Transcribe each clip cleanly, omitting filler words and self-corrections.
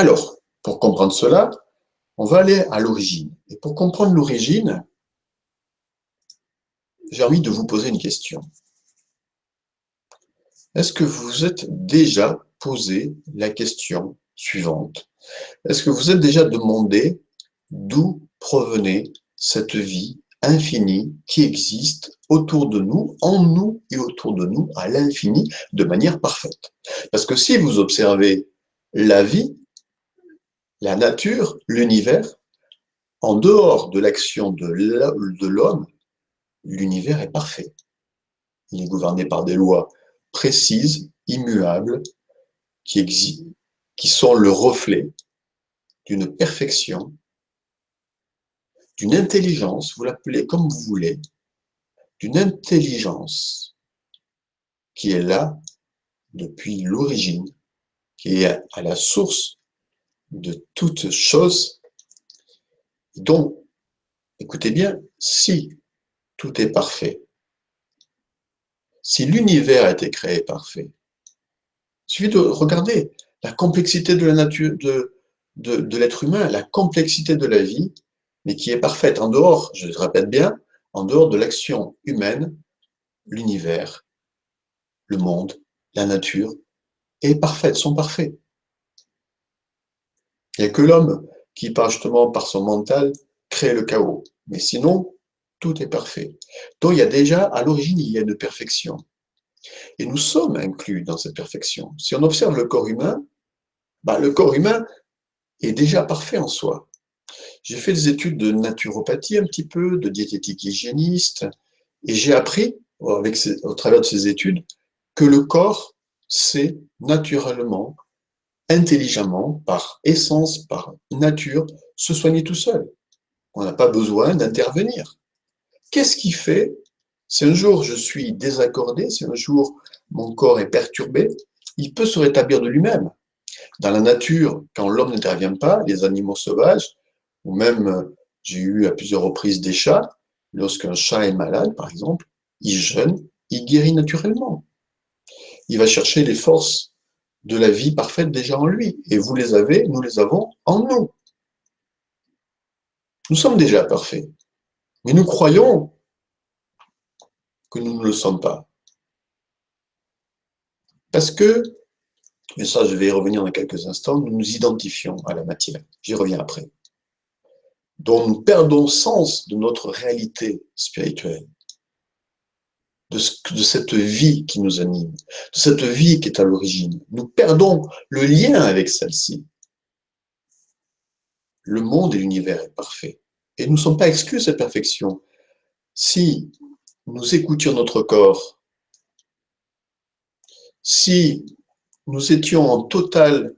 Alors, pour comprendre cela, on va aller à l'origine. Et pour comprendre l'origine, j'ai envie de vous poser une question. Est-ce que vous vous êtes déjà posé la question suivante? Est-ce que vous êtes déjà demandé d'où provenait cette vie infinie qui existe autour de nous, en nous et autour de nous, à l'infini, de manière parfaite? Parce que si vous observez la vie, la nature, l'univers, en dehors de l'action de l'homme, l'univers est parfait. Il est gouverné par des lois précises, immuables, qui sont le reflet d'une perfection, d'une intelligence, vous l'appelez comme vous voulez, d'une intelligence qui est là depuis l'origine, qui est à la source de toute chose. Donc, écoutez bien, si tout est parfait, si l'univers a été créé parfait, il suffit de regarder la complexité de la nature, de l'être humain, la complexité de la vie, mais qui est parfaite en dehors, je le répète bien, en dehors de l'action humaine, l'univers, le monde, la nature est parfaite, sont parfaits. Il n'y a que l'homme qui, justement par son mental, crée le chaos. Mais sinon, tout est parfait. Donc il y a déjà, à l'origine, il y a une perfection. Et nous sommes inclus dans cette perfection. Si on observe le corps humain, le corps humain est déjà parfait en soi. J'ai fait des études de naturopathie un petit peu, de diététique hygiéniste, et j'ai appris, au travers de ces études, que le corps sait naturellement, intelligemment, par essence, par nature, se soigner tout seul. On n'a pas besoin d'intervenir. Qu'est-ce qui fait si un jour je suis désaccordé, si un jour mon corps est perturbé, il peut se rétablir de lui-même. Dans la nature, quand l'homme n'intervient pas, les animaux sauvages, ou même j'ai eu à plusieurs reprises des chats, lorsqu'un chat est malade, par exemple, il jeûne, il guérit naturellement. Il va chercher les forces de la vie parfaite déjà en lui. Et vous les avez, nous les avons en nous. Nous sommes déjà parfaits. Mais nous croyons que nous ne le sommes pas. Parce que, et ça je vais y revenir dans quelques instants, nous nous identifions à la matière. J'y reviens après. Donc nous perdons sens de notre réalité spirituelle, de cette vie qui nous anime, de cette vie qui est à l'origine. Nous perdons le lien avec celle-ci. Le monde et l'univers est parfait. Et nous ne sommes pas exclus de cette perfection. Si nous écoutions notre corps, si nous étions en totale,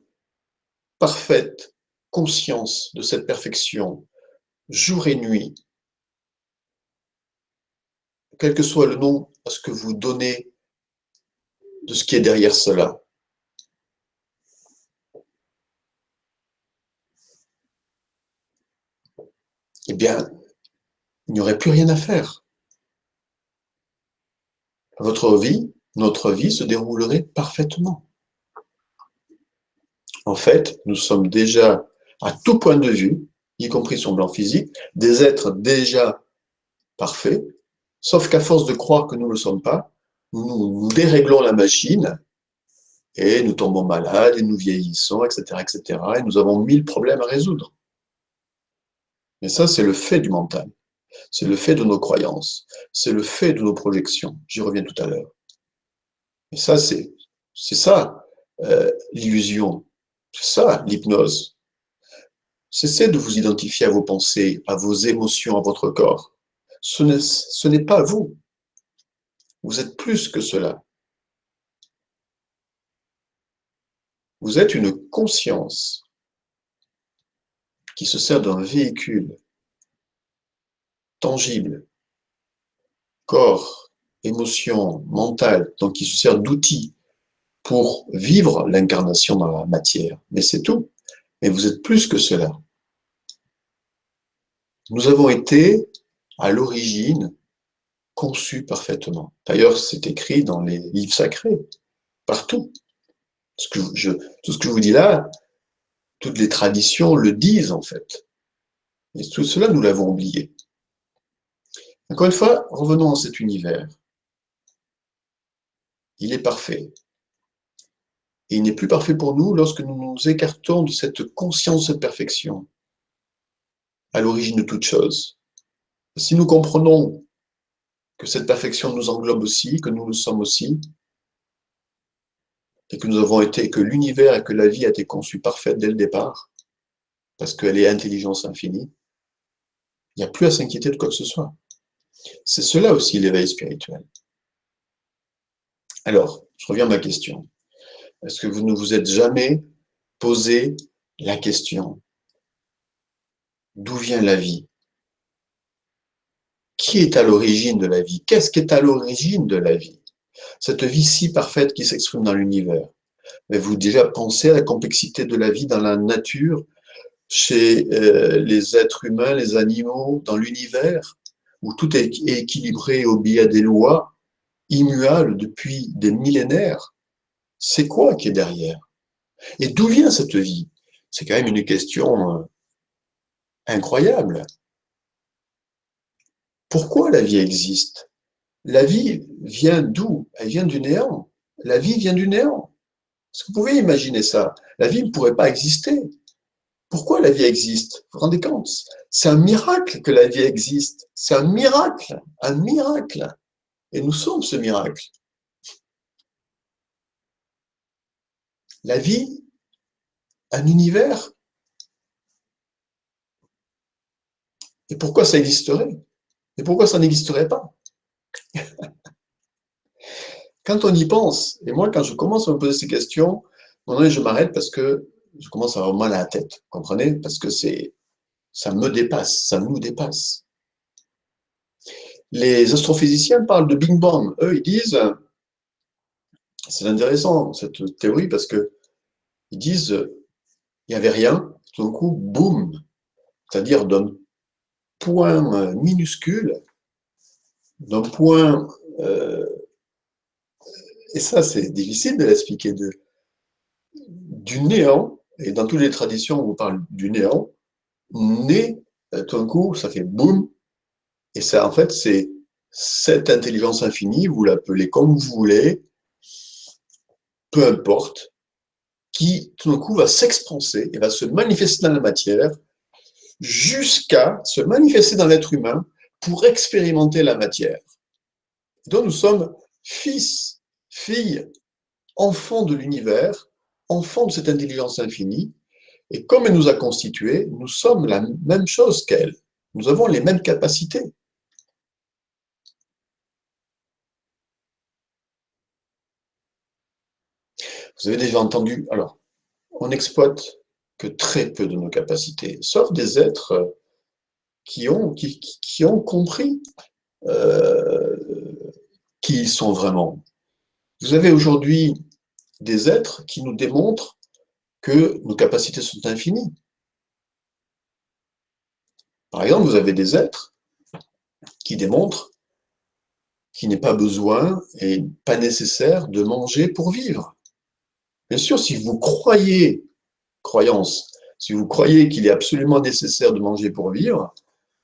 parfaite conscience de cette perfection, jour et nuit, quel que soit le nom à ce que vous donnez de ce qui est derrière cela, eh bien, il n'y aurait plus rien à faire. Votre vie, notre vie se déroulerait parfaitement. En fait, nous sommes déjà, à tout point de vue, y compris sur le plan physique, des êtres déjà parfaits, sauf qu'à force de croire que nous ne le sommes pas, nous déréglons la machine et nous tombons malades et nous vieillissons, etc., etc., et nous avons 1000 problèmes à résoudre. Mais ça, c'est le fait du mental. C'est le fait de nos croyances. C'est le fait de nos projections. J'y reviens tout à l'heure. Et ça, c'est ça, l'illusion. C'est ça, l'hypnose. Cessez de vous identifier à vos pensées, à vos émotions, à votre corps. Ce n'est pas vous. Vous êtes plus que cela. Vous êtes une conscience qui se sert d'un véhicule tangible, corps, émotion, mental, donc qui se sert d'outils pour vivre l'incarnation dans la matière. Mais c'est tout. Mais vous êtes plus que cela. Nous avons été, à l'origine, conçus parfaitement. D'ailleurs, c'est écrit dans les livres sacrés, partout. Tout ce que je vous dis là, Toutes les traditions le disent en fait. Et tout cela, nous l'avons oublié. Encore une fois, revenons à cet univers. Il est parfait. Et il n'est plus parfait pour nous lorsque nous nous écartons de cette conscience de perfection, à l'origine de toute chose. Si nous comprenons que cette perfection nous englobe aussi, que nous le sommes aussi, et que nous avons été, que l'univers et que la vie a été conçue parfaite dès le départ, parce qu'elle est intelligence infinie, il n'y a plus à s'inquiéter de quoi que ce soit. C'est cela aussi l'éveil spirituel. Alors, je reviens à ma question. Est-ce que vous ne vous êtes jamais posé la question: d'où vient la vie? Qui est à l'origine de la vie? Qu'est-ce qui est à l'origine de la vie? Cette vie si parfaite qui s'exprime dans l'univers. Avez-vous déjà pensé à la complexité de la vie dans la nature, chez les êtres humains, les animaux, dans l'univers, où tout est équilibré et obéit à des lois immuables depuis des millénaires? C'est quoi qui est derrière? Et d'où vient cette vie? C'est quand même une question incroyable. Pourquoi la vie existe? La vie vient d'où? Elle vient du néant. La vie vient du néant. Est-ce que vous pouvez imaginer ça? La vie ne pourrait pas exister. Pourquoi la vie existe? Vous vous rendez compte? C'est un miracle que la vie existe. C'est un miracle. Un miracle. Et nous sommes ce miracle. La vie, un univers. Et pourquoi ça existerait? Et pourquoi ça n'existerait pas? Quand on y pense, et moi quand je commence à me poser ces questions, maintenant je m'arrête parce que je commence à avoir mal à la tête, vous comprenez? Parce que ça me dépasse, ça nous dépasse. Les astrophysiciens parlent de Big Bang. Eux, ils disent, c'est intéressant cette théorie parce que ils disent, il n'y avait rien, tout d'un coup, boum, c'est-à-dire d'un point minuscule, d'un point, et ça c'est difficile de l'expliquer, du néant, et dans toutes les traditions on vous parle du néant, naît, tout d'un coup, ça fait boum, et ça, en fait, c'est cette intelligence infinie, vous l'appelez comme vous voulez, peu importe, qui, tout d'un coup, va s'expanser et va se manifester dans la matière jusqu'à se manifester dans l'être humain pour expérimenter la matière. Donc, nous sommes fils, filles, enfants de l'univers, enfants de cette intelligence infinie, et comme elle nous a constitués, nous sommes la même chose qu'elle. Nous avons les mêmes capacités. Vous avez déjà entendu, alors, on n'exploite que très peu de nos capacités, sauf des êtres qui ont compris euh, qui ils sont vraiment. Vous avez aujourd'hui des êtres qui nous démontrent que nos capacités sont infinies. Par exemple, vous avez des êtres qui démontrent qu'il n'est pas besoin et pas nécessaire de manger pour vivre. Bien sûr, si vous croyez, croyance, si vous croyez qu'il est absolument nécessaire de manger pour vivre,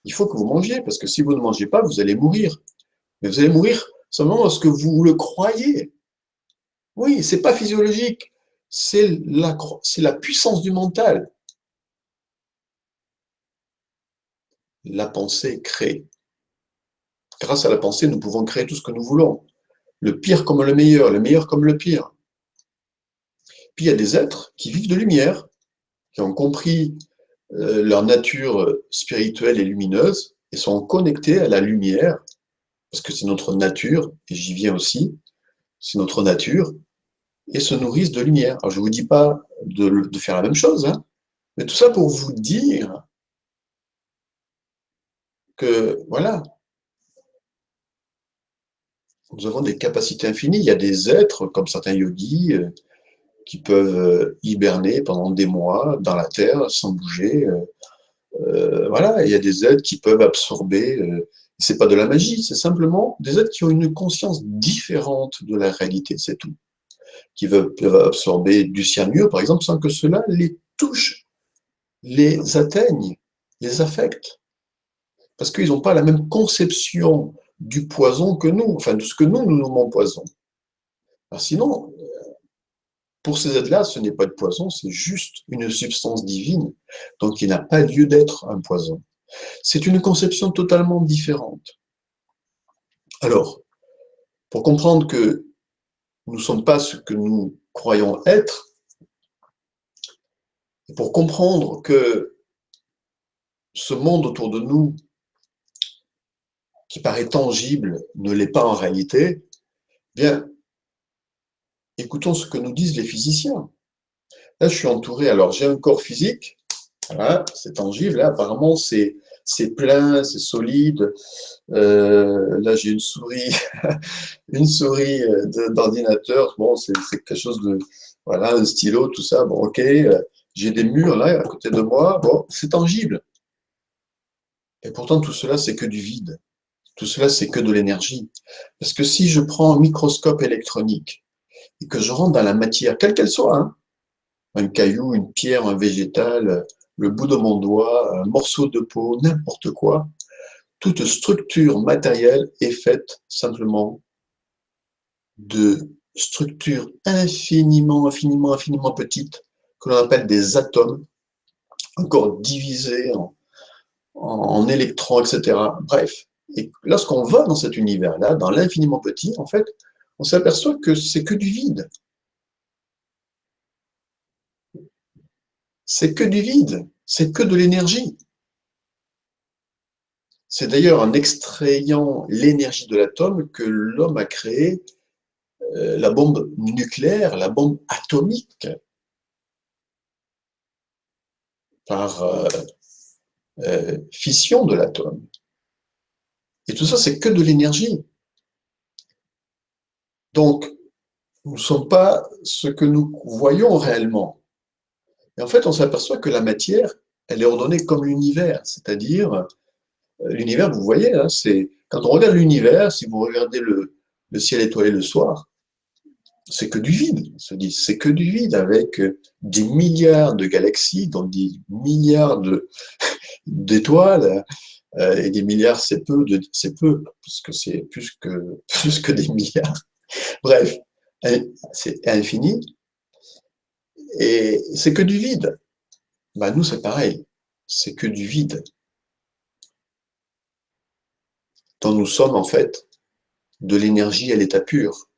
il faut que vous mangiez, parce que si vous ne mangez pas, vous allez mourir. Mais vous allez mourir seulement lorsque vous le croyez. Oui, c'est pas physiologique, c'est la puissance du mental. La pensée crée. Grâce à la pensée, nous pouvons créer tout ce que nous voulons. Le pire comme le meilleur comme le pire. Puis il y a des êtres qui vivent de lumière, qui ont compris leur nature spirituelle et lumineuse et sont connectés à la lumière, parce que c'est notre nature, et j'y viens aussi, c'est notre nature, et se nourrissent de lumière. Alors je ne vous dis pas de faire la même chose, hein, mais tout ça pour vous dire que, voilà, nous avons des capacités infinies. Il y a des êtres, comme certains yogis, qui peuvent hiberner pendant des mois dans la terre sans bouger. Voilà, il y a des êtres qui peuvent absorber. C'est pas de la magie, c'est simplement des êtres qui ont une conscience différente de la réalité, c'est tout. Qui peuvent absorber du cyanure, par exemple, sans que cela les touche les atteignent, les affectent, parce qu'ils n'ont pas la même conception du poison que nous, enfin de ce que nous nommons poison. Alors sinon, pour ces êtres-là, ce n'est pas de poison, c'est juste une substance divine, donc il n'a pas lieu d'être un poison. C'est une conception totalement différente. Alors, pour comprendre que nous ne sommes pas ce que nous croyons être, et pour comprendre que ce monde autour de nous, qui paraît tangible, ne l'est pas en réalité, eh bien, écoutons ce que nous disent les physiciens. Là, je suis entouré, alors j'ai un corps physique, voilà, c'est tangible, là, apparemment c'est plein, c'est solide. Là, j'ai une souris, une souris d'ordinateur, bon, c'est quelque chose de, voilà, un stylo, tout ça, bon, ok. J'ai des murs là, à côté de moi, bon, c'est tangible. Et pourtant, tout cela, c'est que du vide. Tout cela, c'est que de l'énergie. Parce que si je prends un microscope électronique et que je rentre dans la matière, quelle qu'elle soit, hein, un caillou, une pierre, un végétal, le bout de mon doigt, un morceau de peau, n'importe quoi, toute structure matérielle est faite simplement de structures infiniment petites que l'on appelle des atomes, encore divisés en électrons, etc. Bref, et lorsqu'on va dans cet univers-là, dans l'infiniment petit, en fait, on s'aperçoit que c'est que du vide. C'est que du vide, c'est que de l'énergie. C'est d'ailleurs en extrayant l'énergie de l'atome que l'homme a créé la bombe nucléaire, la bombe atomique, par fission de l'atome. Et tout ça, c'est que de l'énergie. Donc, nous ne sommes pas ce que nous voyons réellement. Et en fait, on s'aperçoit que la matière, elle est ordonnée comme l'univers, c'est-à-dire, l'univers, vous voyez, hein, c'est quand on regarde l'univers, si vous regardez le ciel étoilé le soir, c'est que du vide, on se dit, c'est que du vide avec des milliards de galaxies, donc des milliards d'étoiles, et des milliards, c'est peu, parce que c'est plus que des milliards. Bref, c'est infini, et c'est que du vide. Ben, nous, c'est pareil, c'est que du vide, dont nous sommes en fait de l'énergie à l'état pur.